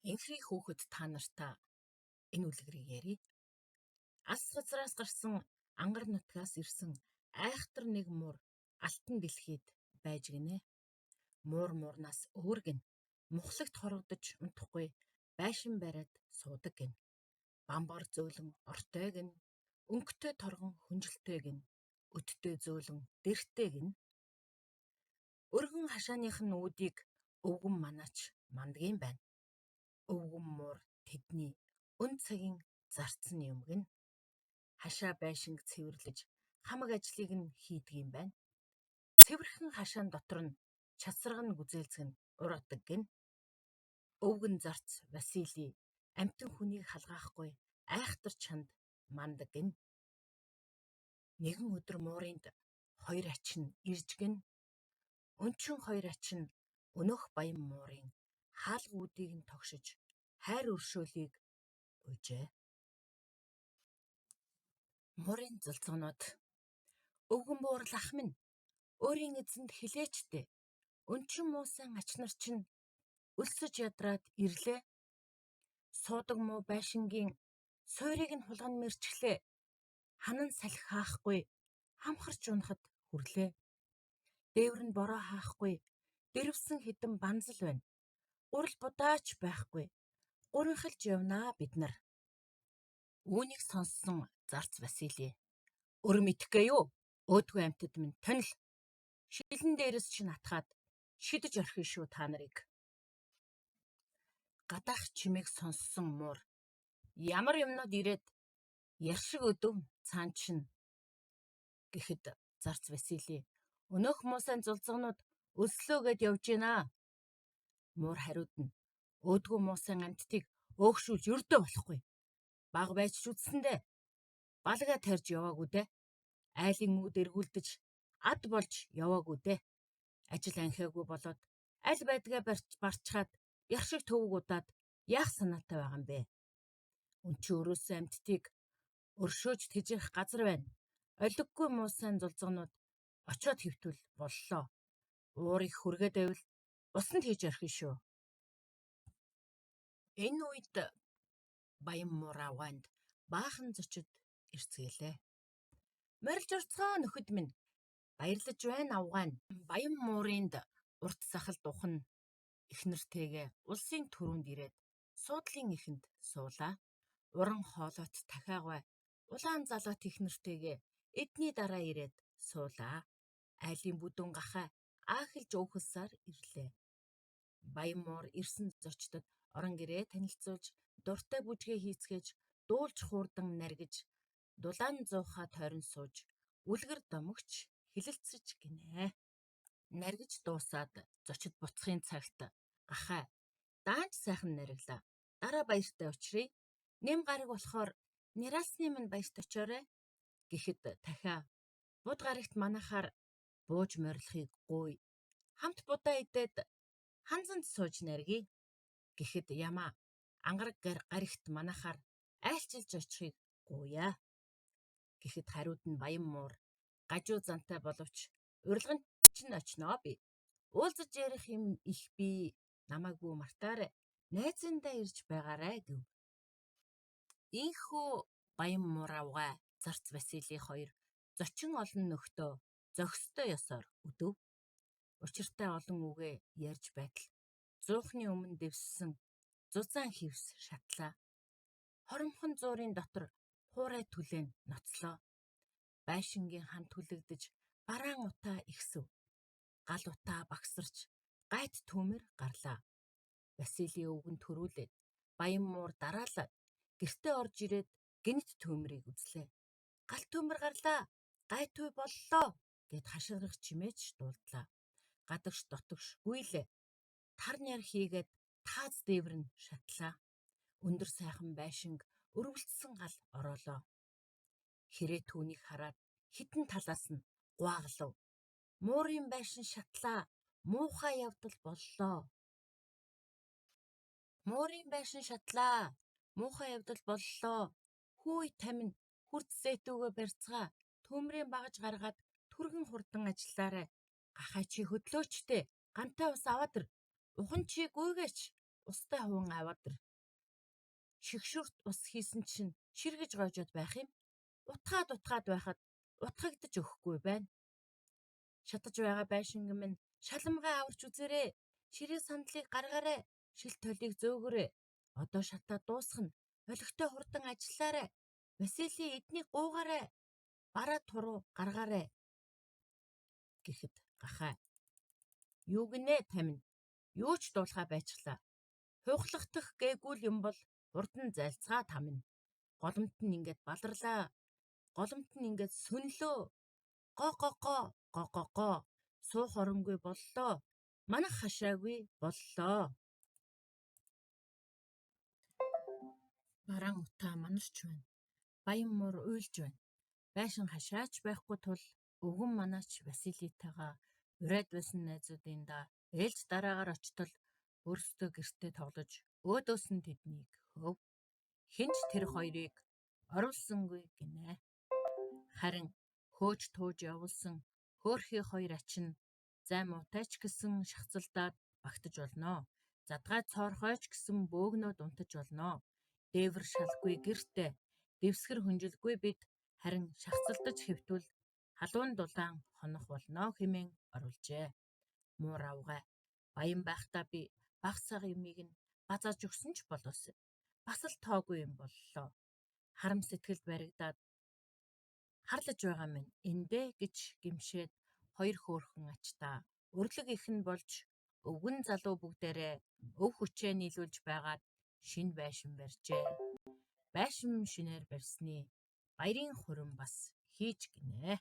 Энхри хүүхэд та нартаа энэ үлгэрийг ярив. Алс газраас гарсан ангар нутгаас ирсэн айхтар нэг муур алтан дэлхийд байж гинэ. Муурнаас өөр гин мухлагт хорогдож унтахгүй байшин бариад суудаг гин. Бамбар зөөлөн ортой гин, өнгөтэй торгон хүнжилтэй гин, өдтэй зөөлөн дэртэй гин. Өргөн хашааных нь үүдийг өвгөн манаач мандгийн байна. Өвгөн муур тэдний өн цагийн зарцсан юм гин. Хашаа байшинг цэвэрлэж хамаг ажлыг нь хийдгийм байна. Цэвэрхэн хашаан дотор нь часарга нь гүзээлцгэн ураадаг гин. Өвгөн зарц Василий амтэн хүнийг халгаахгүй айхтар чанд мандаг гин. Нэгэн өдөр муурынд хоёр ачин ирж гин. Өнчин хоёр ачин өнөөх баян муурын хаалга үүдийг нь тогшиж хайр өршөөлийг уйжээ. Муурын зулцгонууд өвгөн буурал ах минь өөрийн эзэнд хилээчтэй. Өнчин муусан ач нар чинь өлсөж ядраад ирлээ. Суудаг муу байшингийн суурийг нь хулган мэрчглээ. Ханан салхи хаахгүй хамхарч унахад хүрлээ. Дээвэр нь бороо хаахгүй дэрвсэн хідэн банзал байна. Гурал будаач байхгүй гуринхалж явнаа бид нар. Үүнийг сонссон зарц Василий өр мэдхгүй юу? Өөдгөө амьтад минь тонил. Шилэн дээрээс чинь атгаад шидэж орхино шүү та нарыг. Гадаах чимээг сонссон муур ямар юмнууд ирээд яршиг өдөв цаан чинь гэхэд зарц Василий өнөөх муусайн зулцгонууд өлслөө гэд явж гинаа. Муур хариуд нь өөдгөө муусайн амьтдыг өөгшүүлж өрдөө болохгүй. Баг байж ч үзсэндээ балгаа тарьж яваагүй дээ. Айлын үүд эргүүлдэж ад болж яваагүй дээ. Ажил анхаагүй болоод аль байдгаа барчхаад яршиг төвөг удаад яах санаатай байгаа юм бэ? Үн чи өрөөсөө амьтдыг өршөөж тэжих газар байна. Олиггүй муусайн зулцгонууд очоод хэвтвэл боллоо. Уурыг хүргээд байвал усанд хийж орхино шүү. Энэ үед баян муур авгаанд баахан зочид ирцгээлээ. Морилж орцгоо нөхөд минь. Баярлаж байна авгаан. Баян муурынд урт сахалт ухна эхнэртэйгээ улсын түрүүнд ирээд суудлын эхэнд суулаа. Уран хоолойт дахиагаа улаан залгат эхнэртэйгээ эдний дараа ирээд суулаа. Айлын бүдүүн гахаа аахилж өөхөлсаар ирлээ. Баян муур ирсэн зочдод орон гэрээ танилцуулж дуртай бүжгээ хийцгээж дуулж хуурдан наргиж дулаан зуухаа тойрон сууж үлгэр домогч хилэлцэж гинэ. Наргиж дуусаад зочид буцахын цагт гахаа даанч сайхан нариглаа. Дараа баяртай учрыг нэм гараг болохоор нэралсны минь баярт очоорой гэхэд дахиа буд гарагт манахаар бууж морилохыг гуй. Хамт будаа идээд ханзанд сууж наргий гэхэд ямаа ангараг гарагт манахаар айлчилж очихыг гуйя. Гэхэд хариуд нь баян муур гажуу зантай боловч урилганд чинь очноо би. Уулзаж ярих юм их би намайгүй мартаарай. Найзандаа ирж байгаарай гэв. Ийхүү баян муур авгаа зарц Василий хоёр зочин олон нөхдөө зохистой ёсоор өдөв. Учиртай олон үгээ ярьж байтал зуухны өмнө дэвссэн зузаан хивс шатлаа. Хоромхон зуурын дотор хуурай түлээн ноцлоо. Байшингийн хан түлэгдэж бараан утаа ихсв. Гал утаа багсарч гайт төмөр гарлаа. Василий өвгөн төрүүлээд баян муур дараалаад гэртээ орж ирээд гэнэт төмөрийг үзлээ. Гал төмөр гарлаа. Гайт төв боллоо гэд хашгирах чимээч дуулдлаа. Гадагш дотогш гүйлээ. Тар няр хийгээд тааз дээвэр нь шатлаа. Өндөр сайхан байшинг өрөвлцсөн гал ороолоо. Хэрээ түүнийг хараад хитэн талаас нь гуаглав. Муурын байшин шатлаа. Муухай явдал боллоо. Муурын байшин шатлаа. Муухай явдал боллоо. Хүй тамин хүрц зэйтүүгээ барьцгаа. Төмрийн багаж гаргаад түргэн хурдан ажиллаарай. Гахаа чи хөдлөөчтэй. Гантай ус аваад ир. Ухан чи гүйгээч. устай хуван аваад ир. Шигшүрт ус хийсэн чинь ширгэж гоожод байх юм. Утгаад байхад утгагдаж өгөхгүй байна. Шатаж байгаа байшинг минь шалмгаа аварч үзээрэй. Ширээ сандлыг гаргаарай. Шил толийг зөөгөрэй. Одоо шатаа дуусгана. Олигтой хурдан ажиллаарай. Васили эднийг гуугаарай. Бараа туруу гаргаарай. Гэхэд гахаа. Юу гинэ тамин? Юу ч дуулахаа байцглаа. Хуухлахдах гээгүүл юм бол хурдан залцгаа тамин. Голомт нь ингээд баларлаа. Голомт нь ингээд сөнлөө. Го. Суух оронгүй боллоо. Манах хашаагүй боллоо. Бараан утаа манарч байна. Баян муур уйлж байна. Байшин хашаач байхгүй тул өвгөн манаач Василитайгаа урайд байсан найзуудын ээлж дараагаар очтол өөрсдөө гэртээ тоглож өөдөөс нь тэднийг хөв. Хинч тэр хоёрыг оруулсангүй гинэ. Харин хөөж тууж явуулсан хөөрхий хоёр ачин зай муутайч гэсэн шахацалдаад багтаж олноо. Задгай цоорхойч гэсэн бөөгнөөд унтаж олноо. Дээвэр шалгүй гэртээ дэвсгэр хүнжилгүй бид харин шахацалдаж хэвтвэл халуун дулаан хонох болно хэмээн оруулжээ. Муур авгай. Баян байхдаа би баг цаг юмыг нь базааж өгсөн ч болоос бас л тоогүй юм боллоо. Харам сэтгэл баригдаад харлаж байгаа минь эндэ гэж гимшээд хоёр хөөрхөн ачтаа өрлөг ихэн болж өвгөн залуу бүгдээрээ өв хүчээ нийлүүлж байгаад шинэ байшин барьжээ. Байшин шинээр барьсны баярын хурим бас хийж гинэ.